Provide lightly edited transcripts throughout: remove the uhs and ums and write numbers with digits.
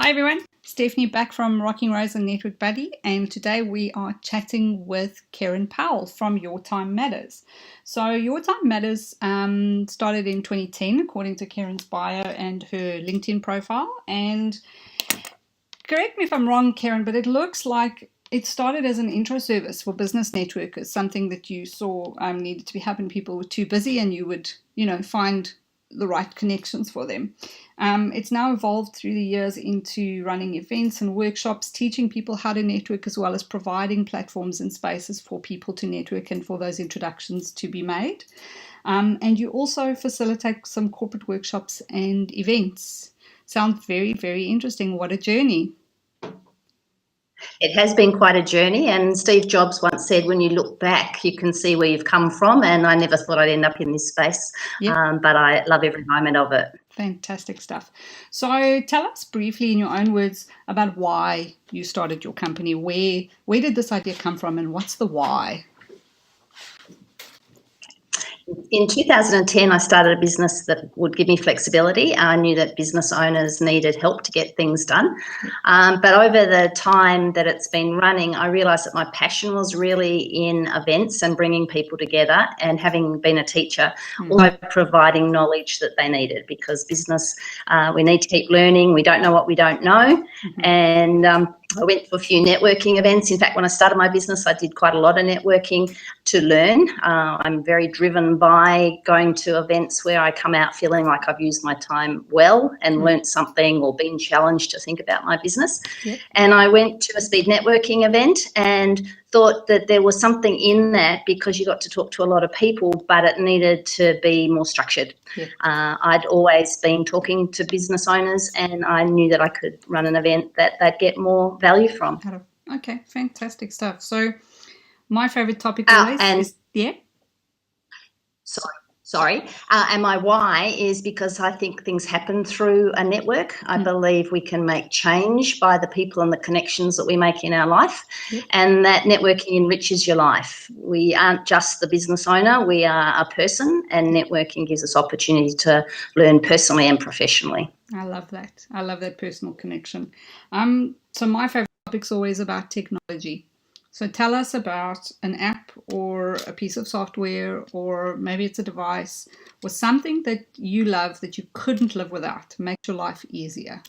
Hi everyone, Stephanie back from Rocking Rose and NetworkBuddy, and today we are chatting with Karen Powell from Your Time Matters. So Your Time Matters started in 2010 according to Karen's bio and her LinkedIn profile, and correct me if I'm wrong, Karen, but it looks like it started as an intro service for business networkers, something that you saw needed to be happening. People were too busy and you would, find the right connections for them. It's now evolved through the years into running events and workshops, teaching people how to network, as well as providing platforms and spaces for people to network and for those introductions to be made. And you also facilitate some corporate workshops and events. Sounds very, very interesting. What a journey. It has been quite a journey, and Steve Jobs once said, when you look back, you can see where you've come from, and I never thought I'd end up in this space, but I love every moment of it. Fantastic stuff. So tell us briefly in your own words about why you started your company. Where did this idea come from, and what's the why? In 2010, I started a business that would give me flexibility. I knew that business owners needed help to get things done. But over the time that it's been running, I realised that my passion was really in events and bringing people together, and having been a teacher, also providing knowledge that they needed, because business, we need to keep learning. We don't know what we don't know. And I went to a few networking events. In fact, when I started my business, I did quite a lot of networking to learn. I'm very driven by going to events where I come out feeling like I've used my time well and learnt something or been challenged to think about my business. And I went to a speed networking event and thought that there was something in that, because you got to talk to a lot of people, but it needed to be more structured. I'd always been talking to business owners, and I knew that I could run an event that they'd get more value from. Okay, fantastic stuff. So my favourite topic always is... Sorry. And my why is because I think things happen through a network. I believe we can make change by the people and the connections that we make in our life, and that networking enriches your life. We aren't just the business owner, we are a person, and networking gives us opportunity to learn personally and professionally. I love that. I love that personal connection. So my favourite topic is always about technology. So tell us about an app or a piece of software, or maybe it's a device, or something that you love that you couldn't live without to make your life easier.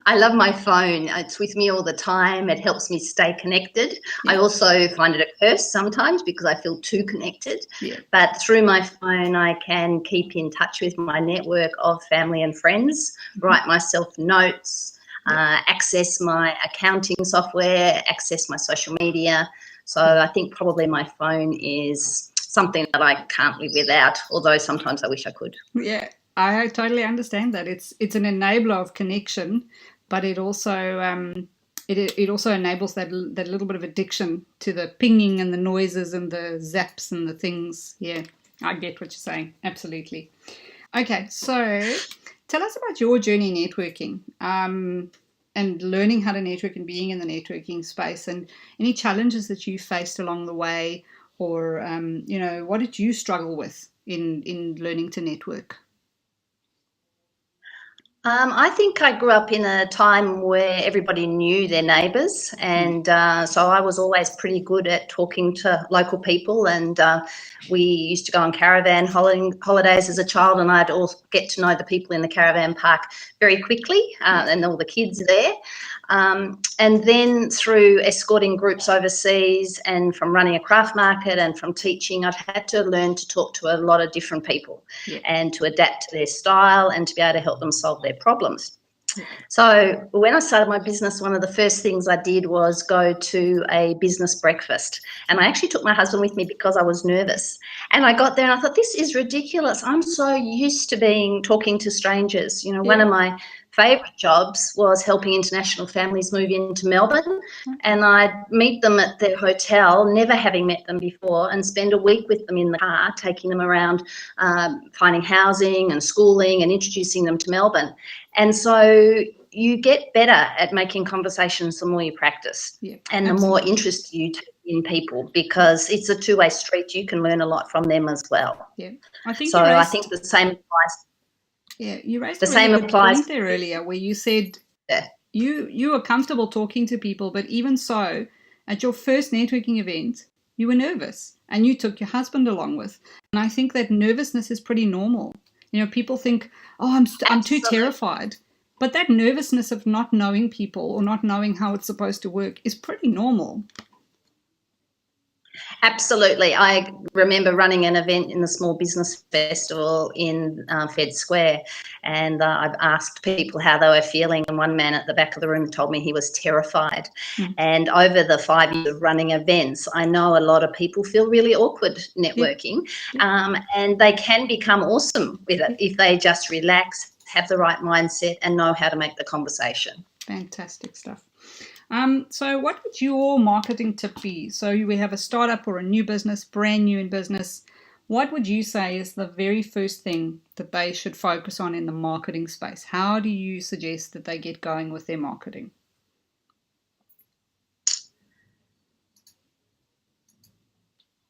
I love my phone. It's with me all the time. It helps me stay connected. I also find it a curse sometimes because I feel too connected. But through my phone, I can keep in touch with my network of family and friends, write myself notes, access my accounting software, access my social media. So I think probably my phone is something that I can't live without, although sometimes I wish I could. Yeah, I totally understand that. It's an enabler of connection, but it also it also enables that little bit of addiction to the pinging and the noises and the zaps and the things. Yeah, I get what you're saying. Absolutely. Okay, so tell us about your journey networking, and learning how to network and being in the networking space, and any challenges that you faced along the way, or what did you struggle with in learning to network? I think I grew up in a time where everybody knew their neighbours, and so I was always pretty good at talking to local people, and we used to go on caravan holidays as a child, and I'd all get to know the people in the caravan park very quickly, and all the kids there. And then through escorting groups overseas, and from running a craft market, and from teaching, I've had to learn to talk to a lot of different people and to adapt to their style and to be able to help them solve their problems. So when I started my business, one of the first things I did was go to a business breakfast, and I actually took my husband with me because I was nervous. And I got there and I thought, this is ridiculous. I'm so used to talking to strangers. One of my favourite jobs was helping international families move into Melbourne, and I'd meet them at their hotel, never having met them before, and spend a week with them in the car, taking them around, finding housing and schooling and introducing them to Melbourne. And so you get better at making conversations the more you practice, and the more interest you take in people, because it's a two-way street. You can learn a lot from them as well. I think the same applies. Yeah, you raised a really good point there earlier, where you said you were comfortable talking to people, but even so, at your first networking event, you were nervous and you took your husband along with. And I think that nervousness is pretty normal. You know, people think, oh, I'm too terrified. But that nervousness of not knowing people or not knowing how it's supposed to work is pretty normal. Absolutely. I remember running an event in the Small Business Festival in Fed Square, and I've asked people how they were feeling, and one man at the back of the room told me he was terrified. And over the 5 years of running events, I know a lot of people feel really awkward networking, and they can become awesome with it if they just relax, have the right mindset, and know how to make the conversation. Fantastic stuff. So what would your marketing tip be? So we have a startup or a new business, brand new in business. What would you say is the very first thing that they should focus on in the marketing space? How do you suggest that they get going with their marketing?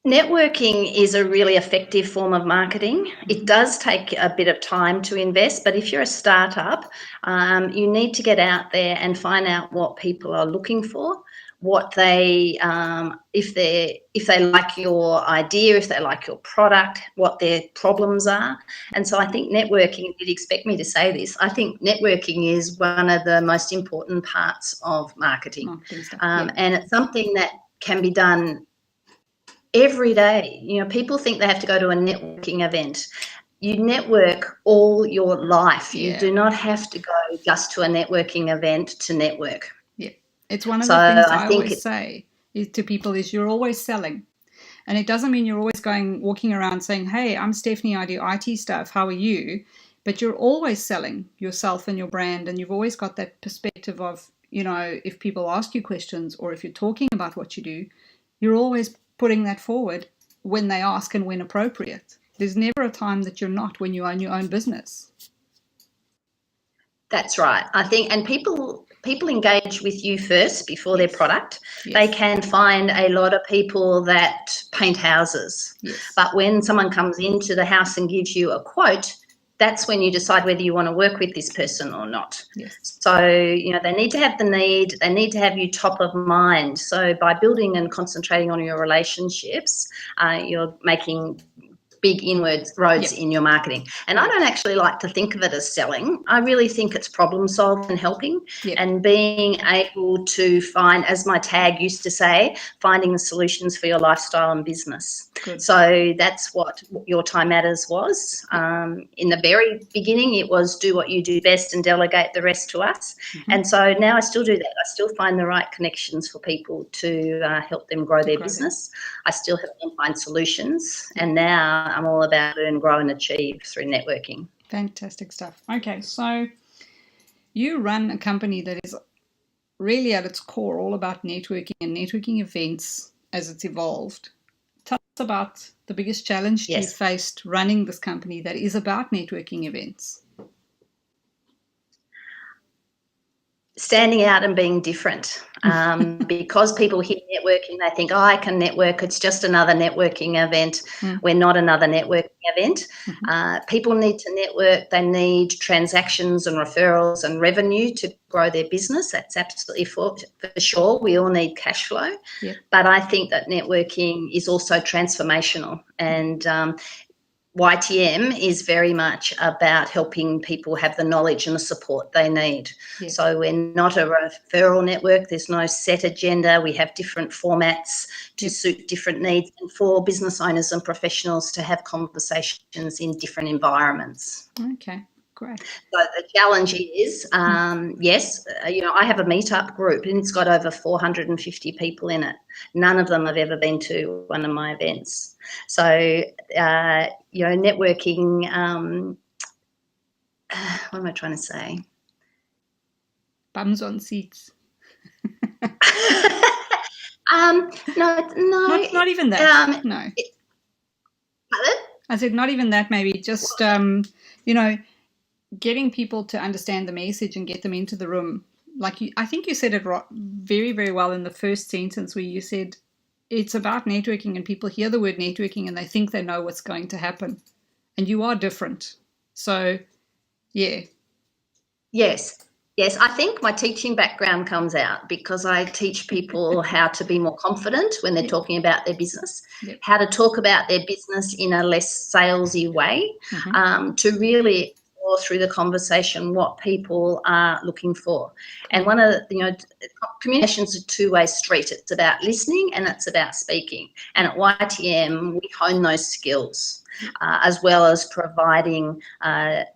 Networking is a really effective form of marketing. It does take a bit of time to invest, but if you're a startup, you need to get out there and find out what people are looking for, what they, if they like your idea, if they like your product, what their problems are. And so I think networking, you'd expect me to say this, I think networking is one of the most important parts of marketing. And it's something that can be done every day. You know, people think they have to go to a networking event. You network all your life. You do not have to go just to a networking event to network. Yeah, it's one of the things I always say to people is you're always selling. And it doesn't mean you're always walking around saying, hey, I'm Stephanie, I do IT stuff, how are you? But you're always selling yourself and your brand, and you've always got that perspective of, you know, if people ask you questions or if you're talking about what you do, you're always putting that forward when they ask and when appropriate. There's never a time that you're not when you own your own business. That's right. I think, and people engage with you first before their product. They can find a lot of people that paint houses. But when someone comes into the house and gives you a quote, that's when you decide whether you want to work with this person or not. So, you know, they need to have the need, they need to have you top of mind. So by building and concentrating on your relationships, you're making big inroads in your marketing. And I don't actually like to think of it as selling. I really think it's problem solving and helping and being able to find, as my tag used to say, finding the solutions for your lifestyle and business. So that's what Your Time Matters was. In the very beginning, it was do what you do best and delegate the rest to us. And so now I still do that. I still find the right connections for people to help them grow their business. I still help them find solutions. And now I'm all about learn, grow and achieve through networking. Fantastic stuff. Okay, so you run a company that is really at its core all about networking and networking events as it's evolved. Tell us about the biggest challenge you faced running this company that is about networking events. Standing out and being different, because people hear networking, they think, oh, I can network. It's just another networking event. We're not another networking event. People need to network. They need transactions and referrals and revenue to grow their business. That's absolutely for sure. We all need cash flow. But I think that networking is also transformational, and YTM is very much about helping people have the knowledge and the support they need. So we're not a referral network. There's no set agenda. We have different formats to suit different needs, and for business owners and professionals to have conversations in different environments. Okay, great. So the challenge is, you know, I have a meetup group and it's got over 450 people in it. None of them have ever been to one of my events. So, you know, networking, what am I trying to say? Bums on seats. No. Not even that. No. Pardon? I said not even that, maybe just, you know, getting people to understand the message and get them into the room. Like I think you said it very, very well in the first sentence where you said it's about networking, and people hear the word networking and they think they know what's going to happen. And you are different. So, yeah. Yes. Yes, I think my teaching background comes out because I teach people how to be more confident when they're talking about their business, how to talk about their business in a less salesy way, to really explore through the conversation what people are looking for. And one of the, communication is a two-way street. It's about listening and it's about speaking. And at YTM, we hone those skills. As well as providing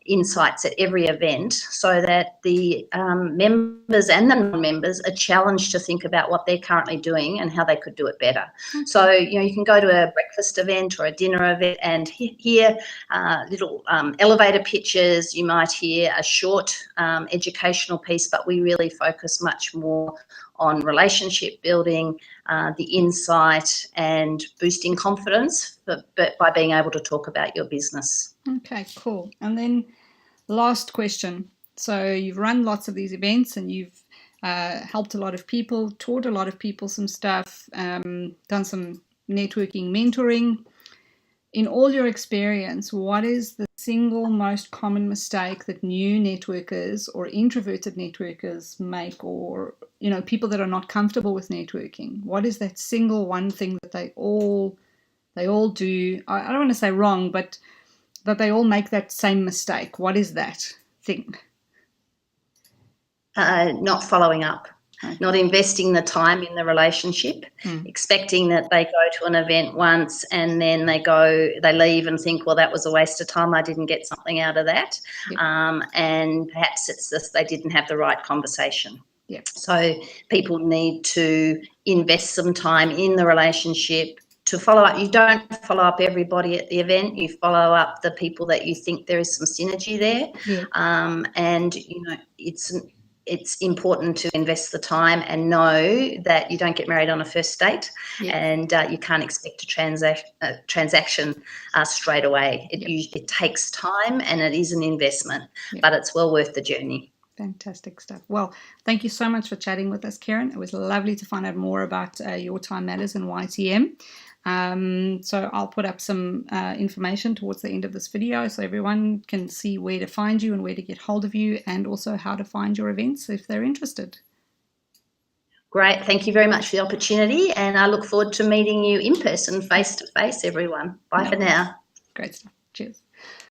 insights at every event so that the members and the non-members are challenged to think about what they're currently doing and how they could do it better. Okay. So, you can go to a breakfast event or a dinner event and hear little elevator pitches. You might hear a short educational piece, but we really focus much more on relationship building, the insight and boosting confidence, but by being able to talk about your business. Okay, cool. And then last question. So you've run lots of these events and you've helped a lot of people, taught a lot of people some stuff, done some networking, mentoring. In all your experience, what is the single most common mistake that new networkers or introverted networkers make, or people that are not comfortable with networking? What is that single one thing that they all do? I don't want to say wrong, but that they all make that same mistake. What is that thing? Not following up. Okay. Not investing the time in the relationship, expecting that they go to an event once and then they leave and think, well, that was a waste of time. I didn't get something out of that. Yep. And perhaps it's this, they didn't have the right conversation. Yep. So people need to invest some time in the relationship to follow up. You don't follow up everybody at the event. You follow up the people that you think there is some synergy there. Yeah. And, it's important to invest the time and know that you don't get married on a first date. Yep. And you can't expect a transaction straight away. It takes time and it is an investment, but it's well worth the journey. Fantastic stuff. Well, thank you so much for chatting with us, Karen. It was lovely to find out more about Your Time Matters and YTM. So I'll put up some information towards the end of this video so everyone can see where to find you and where to get hold of you, and also how to find your events if they're interested. Great. Thank you very much for the opportunity, and I look forward to meeting you in person, face to face, everyone. Bye for now. Great stuff. Cheers.